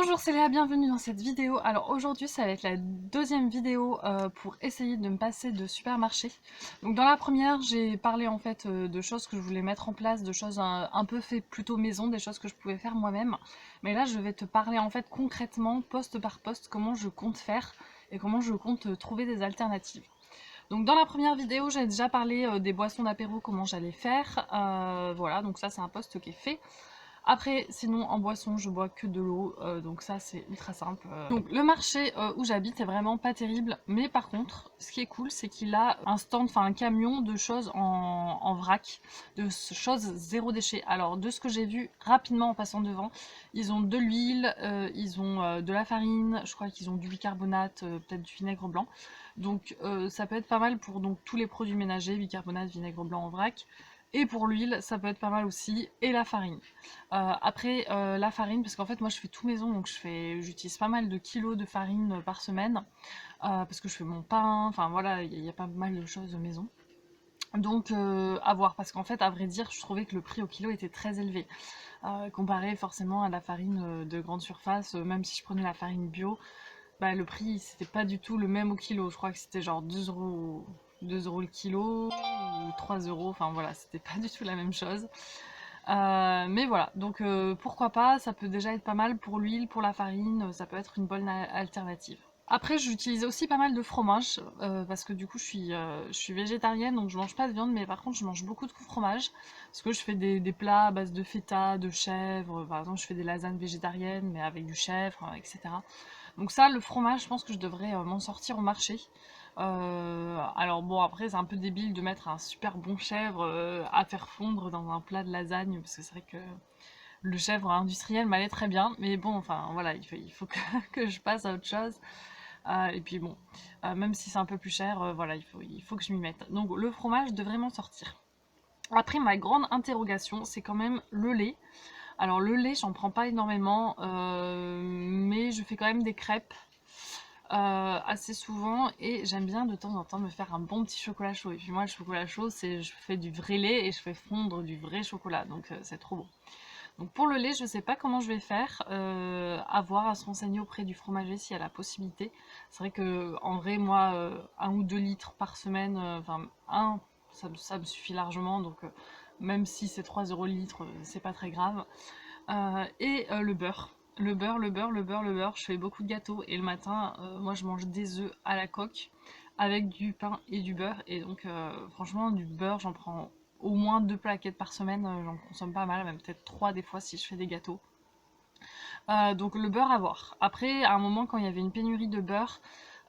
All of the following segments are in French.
Bonjour, c'est Léa, bienvenue dans cette vidéo. Alors aujourd'hui ça va être la deuxième vidéo pour essayer de me passer de supermarché. Donc dans la première j'ai parlé en fait de choses que je voulais mettre en place, de choses un peu fait plutôt maison, des choses que je pouvais faire moi-même. Mais là je vais te parler en fait concrètement, poste par poste, comment je compte faire et comment je compte trouver des alternatives. Donc dans la première vidéo j'ai déjà parlé des boissons d'apéro, comment j'allais faire. Voilà, donc ça c'est un poste qui est fait. Après, sinon, en boisson, je bois que de l'eau, donc ça, c'est ultra simple. Donc, le marché où j'habite est vraiment pas terrible, mais par contre, ce qui est cool, c'est qu'il a un stand, enfin un camion de choses en vrac, de choses zéro déchet. Alors, de ce que j'ai vu rapidement en passant devant, ils ont de l'huile, ils ont de la farine, je crois qu'ils ont du bicarbonate, peut-être du vinaigre blanc. Donc, ça peut être pas mal pour donc, tous les produits ménagers, bicarbonate, vinaigre blanc en vrac. Et pour l'huile, ça peut être pas mal aussi, et la farine. Après, la farine, parce qu'en fait, moi, je fais tout maison, donc j'utilise pas mal de kilos de farine par semaine, parce que je fais mon pain, enfin voilà, il y a pas mal de choses maison. Donc, à voir, parce qu'en fait, à vrai dire, je trouvais que le prix au kilo était très élevé, comparé forcément à la farine de grande surface, même si je prenais la farine bio, bah, le prix, c'était pas du tout le même au kilo. Je crois que c'était genre 2 euros le kilo, ou 3 euros, enfin voilà, c'était pas du tout la même chose. Mais voilà, donc pourquoi pas, ça peut déjà être pas mal pour l'huile, pour la farine, ça peut être une bonne alternative. Après, j'utilise aussi pas mal de fromage, parce que du coup, je suis végétarienne, donc je mange pas de viande, mais par contre, je mange beaucoup de fromage, parce que je fais des plats à base de feta, de chèvre, par exemple, je fais des lasagnes végétariennes, mais avec du chèvre, etc. Donc ça, le fromage, je pense que je devrais m'en sortir au marché. Alors bon, après, c'est un peu débile de mettre un super bon chèvre à faire fondre dans un plat de lasagne, parce que c'est vrai que le chèvre industriel m'allait très bien, mais bon, enfin voilà, il faut que, que je passe à autre chose. Et puis bon, même si c'est un peu plus cher, voilà, il faut que je m'y mette. Donc le fromage devrait m'en sortir. Après, ma grande interrogation, c'est quand même le lait. Alors le lait, j'en prends pas énormément, mais je fais quand même des crêpes assez souvent et j'aime bien de temps en temps me faire un bon petit chocolat chaud. Et puis moi, le chocolat chaud, c'est je fais du vrai lait et je fais fondre du vrai chocolat, donc c'est trop bon. Donc pour le lait, je sais pas comment je vais faire, à voir, à se renseigner auprès du fromager s'il y a la possibilité. C'est vrai que en vrai, moi, 1 ou 2 litres par semaine, enfin ça me suffit largement, donc même si c'est 3 euros le litre, c'est pas très grave. Et le beurre. Le beurre. Je fais beaucoup de gâteaux et le matin, moi je mange des œufs à la coque avec du pain et du beurre. Et donc, franchement, du beurre, j'en prends au moins 2 plaquettes par semaine. J'en consomme pas mal, même peut-être 3 des fois si je fais des gâteaux. Donc, le beurre à voir. Après, à un moment, quand il y avait une pénurie de beurre,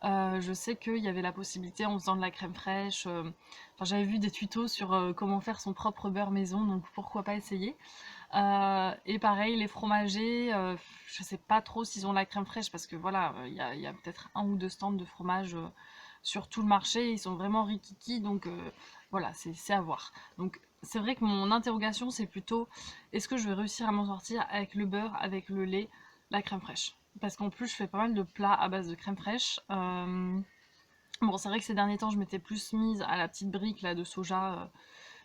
je sais qu'il y avait la possibilité en faisant de la crème fraîche. Enfin, j'avais vu des tutos sur comment faire son propre beurre maison, donc pourquoi pas essayer. Et pareil, les fromagers, je sais pas trop s'ils ont la crème fraîche parce que voilà, il y a peut-être 1 ou 2 stands de fromage sur tout le marché, ils sont vraiment rikiki, donc voilà, c'est à voir. Donc c'est vrai que mon interrogation c'est plutôt est-ce que je vais réussir à m'en sortir avec le beurre, avec le lait, la crème fraîche. Parce qu'en plus je fais pas mal de plats à base de crème fraîche. Bon, c'est vrai que ces derniers temps je m'étais plus mise à la petite brique là de soja.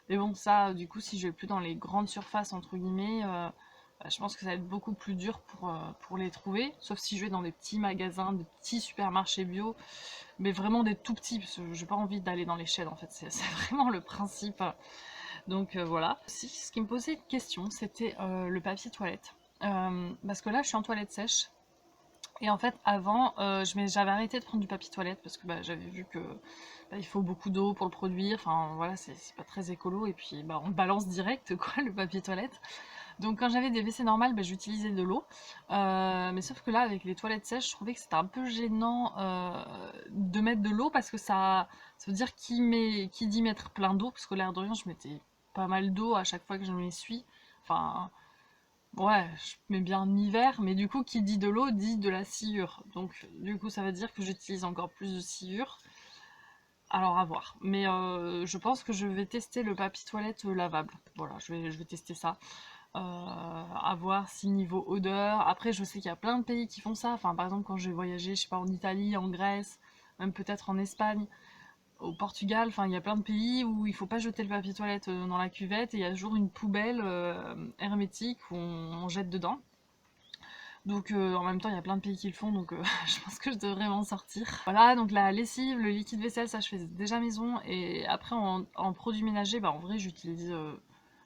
Mais bon, ça, du coup, si je vais plus dans les grandes surfaces, entre guillemets, bah, je pense que ça va être beaucoup plus dur pour les trouver. Sauf si je vais dans des petits magasins, des petits supermarchés bio, mais vraiment des tout petits, parce que j'ai pas envie d'aller dans les chaînes, en fait. C'est vraiment le principe. Donc voilà. Si, ce qui me posait une question, c'était le papier toilette. Parce que là, je suis en toilette sèche. Et en fait, avant, j'avais arrêté de prendre du papier toilette parce que bah, j'avais vu que bah, il faut beaucoup d'eau pour le produire. Enfin, voilà, c'est pas très écolo. Et puis, bah, on le balance direct, quoi, le papier toilette. Donc, quand j'avais des WC normales, bah, j'utilisais de l'eau. Mais sauf que là, avec les toilettes sèches, je trouvais que c'était un peu gênant de mettre de l'eau parce que ça veut dire qui dit mettre plein d'eau, parce que l'air de rien, je mettais pas mal d'eau à chaque fois que je m'essuie. Enfin, ouais, je mets bien en hiver, mais du coup, qui dit de l'eau dit de la sciure. Donc, du coup, ça veut dire que j'utilise encore plus de sciure. Alors, à voir. Mais je pense que je vais tester le papier toilette lavable. Voilà, je vais tester ça. À voir si niveau odeur. Après, je sais qu'il y a plein de pays qui font ça. Enfin, par exemple, quand j'ai voyagé, je sais pas, en Italie, en Grèce, même peut-être en Espagne, au Portugal, enfin, il y a plein de pays où il faut pas jeter le papier toilette dans la cuvette et il y a toujours une poubelle hermétique où on jette dedans. Donc en même temps il y a plein de pays qui le font, donc je pense que je devrais m'en sortir. Voilà, donc la lessive, le liquide vaisselle, ça je fais déjà maison. Et après en produits ménagers, bah en vrai j'utilise...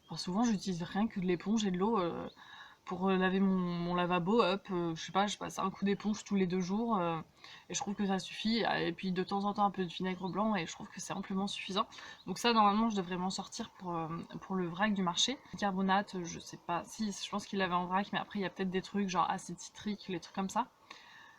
enfin, souvent j'utilise rien que de l'éponge et de l'eau pour laver mon lavabo. Hop, je sais pas, je passe un coup d'éponge tous les 2 jours et je trouve que ça suffit. Et puis de temps en temps un peu de vinaigre blanc et je trouve que c'est amplement suffisant. Donc ça normalement je devrais m'en sortir pour le vrac du marché. Bicarbonate, je sais pas, si je pense qu'il l'avait en vrac, mais après il y a peut-être des trucs genre acide citrique, les trucs comme ça.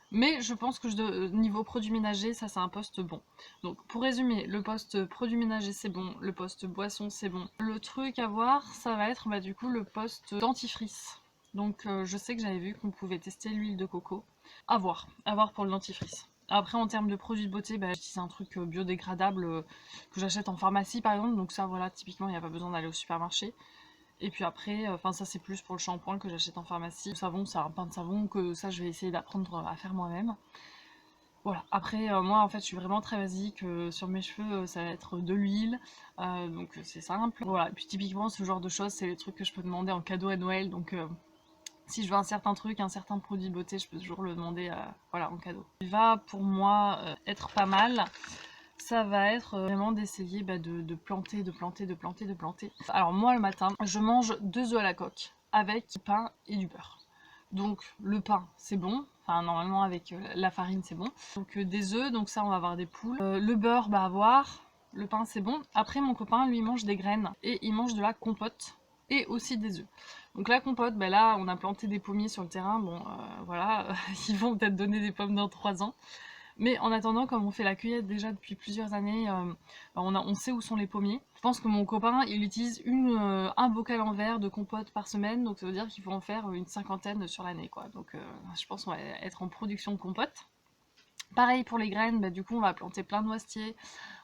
Mais je pense que niveau produits ménagers, ça c'est un poste bon. Donc pour résumer, le poste produits ménagers c'est bon, le poste boisson c'est bon. Le truc à voir, ça va être du coup le poste dentifrice. Donc je sais que j'avais vu qu'on pouvait tester l'huile de coco. À voir pour le dentifrice. Après en termes de produits de beauté, j'utilise un truc biodégradable que j'achète en pharmacie par exemple. Donc ça voilà, typiquement il n'y a pas besoin d'aller au supermarché. Et puis après, enfin ça c'est plus pour le shampoing que j'achète en pharmacie. Le savon, c'est un pain de savon que ça je vais essayer d'apprendre à faire moi-même. Voilà, après moi en fait je suis vraiment très basique, sur mes cheveux ça va être de l'huile, donc c'est simple. Voilà, et puis typiquement ce genre de choses c'est les trucs que je peux demander en cadeau à Noël, donc si je veux un certain truc, un certain produit de beauté, je peux toujours le demander voilà, en cadeau. Il va pour moi être pas mal. Ça va être vraiment d'essayer de planter, de planter, de planter, de planter. Alors moi le matin, je mange 2 œufs à la coque avec du pain et du beurre. Donc le pain c'est bon, enfin normalement avec la farine c'est bon. Donc des œufs, donc ça on va avoir des poules. Le beurre à voir, le pain c'est bon. Après mon copain lui mange des graines et il mange de la compote et aussi des œufs. Donc la compote, là on a planté des pommiers sur le terrain, bon voilà, ils vont peut-être donner des pommes dans 3 ans. Mais en attendant, comme on fait la cueillette déjà depuis plusieurs années, on sait où sont les pommiers. Je pense que mon copain, il utilise un bocal en verre de compote par semaine, donc ça veut dire qu'il faut en faire une 50aine sur l'année, quoi. Donc je pense qu'on va être en production de compote. Pareil pour les graines, du coup on va planter plein de noisetiers,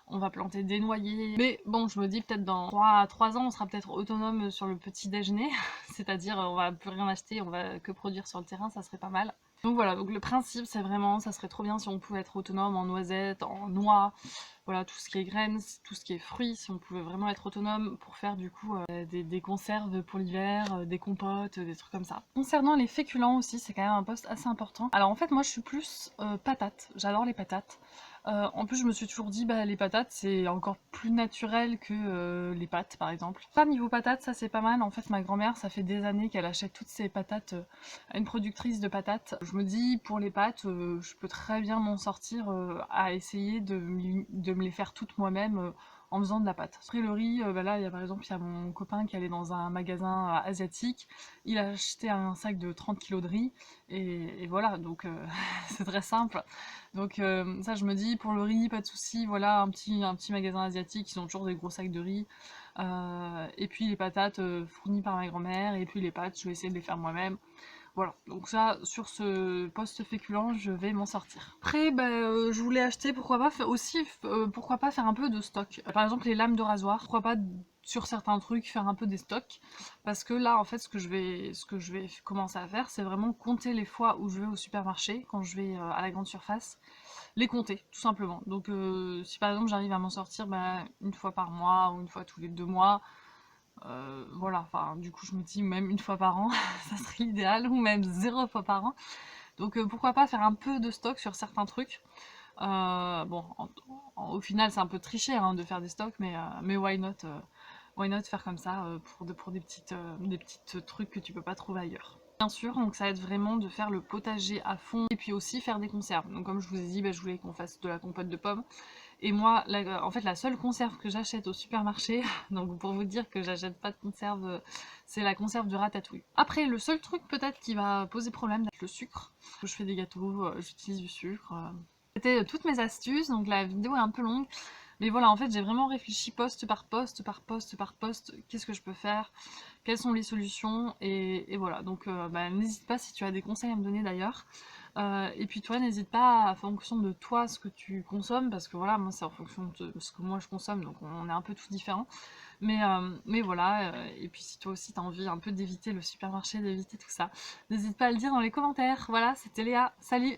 on va planter des noyers. Mais bon, je me dis peut-être dans 3 ans, on sera peut-être autonome sur le petit déjeuner, c'est-à-dire on va plus rien acheter, on va que produire sur le terrain, ça serait pas mal. Donc voilà, donc le principe c'est vraiment, ça serait trop bien si on pouvait être autonome en noisettes, en noix, voilà, tout ce qui est graines, tout ce qui est fruits, si on pouvait vraiment être autonome pour faire du coup des conserves pour l'hiver, des compotes, des trucs comme ça. Concernant les féculents aussi, c'est quand même un poste assez important. Alors en fait moi je suis plus patates, j'adore les patates. En plus je me suis toujours dit les patates c'est encore plus naturel que les pâtes par exemple. Pas niveau patates, ça c'est pas mal. En fait ma grand-mère ça fait des années qu'elle achète toutes ses patates à une productrice de patates. Je me dis pour les pâtes je peux très bien m'en sortir à essayer de me les faire toutes moi-même en faisant de la pâte. Après le riz, là il y a par exemple il y a mon copain qui allait dans un magasin asiatique, il a acheté un sac de 30 kilos de riz et voilà, donc c'est très simple. Donc ça je me dis pour le riz pas de souci, voilà un petit magasin asiatique, ils ont toujours des gros sacs de riz. Et puis les patates fournies par ma grand-mère, et puis les pâtes je vais essayer de les faire moi-même. Voilà, donc ça, sur ce poste féculent, je vais m'en sortir. Après, je voulais acheter, pourquoi pas, pourquoi pas faire un peu de stock. Par exemple, les lames de rasoir, pourquoi pas, sur certains trucs, faire un peu des stocks. Parce que là, en fait, ce que je vais commencer à faire, c'est vraiment compter les fois où je vais au supermarché, quand je vais à la grande surface, les compter, tout simplement. Donc, si par exemple, j'arrive à m'en sortir une fois par mois, ou une fois tous les 2 mois, voilà, enfin du coup je me dis même une fois par an, ça serait l'idéal, ou même 0 fois par an. Donc pourquoi pas faire un peu de stock sur certains trucs. Bon, au final c'est un peu triché hein, de faire des stocks, mais why not, faire comme ça pour des petites trucs que tu peux pas trouver ailleurs. Bien sûr, donc ça aide vraiment de faire le potager à fond et puis aussi faire des conserves. Donc comme je vous ai dit, je voulais qu'on fasse de la compote de pommes. Et moi, en fait, la seule conserve que j'achète au supermarché, donc pour vous dire que j'achète pas de conserve, c'est la conserve de ratatouille. Après, le seul truc peut-être qui va poser problème, c'est le sucre. Je fais des gâteaux, j'utilise du sucre. C'était toutes mes astuces, donc la vidéo est un peu longue. Mais voilà, en fait, j'ai vraiment réfléchi poste par poste, par poste, par poste, qu'est-ce que je peux faire, quelles sont les solutions, et voilà. Donc, n'hésite pas si tu as des conseils à me donner d'ailleurs. Et puis toi, n'hésite pas, en fonction de toi, ce que tu consommes, parce que voilà, moi c'est en fonction de ce que moi je consomme, donc on est un peu tous différents. Mais voilà, et puis si toi aussi t'as envie un peu d'éviter le supermarché, d'éviter tout ça, n'hésite pas à le dire dans les commentaires. Voilà, c'était Léa, salut!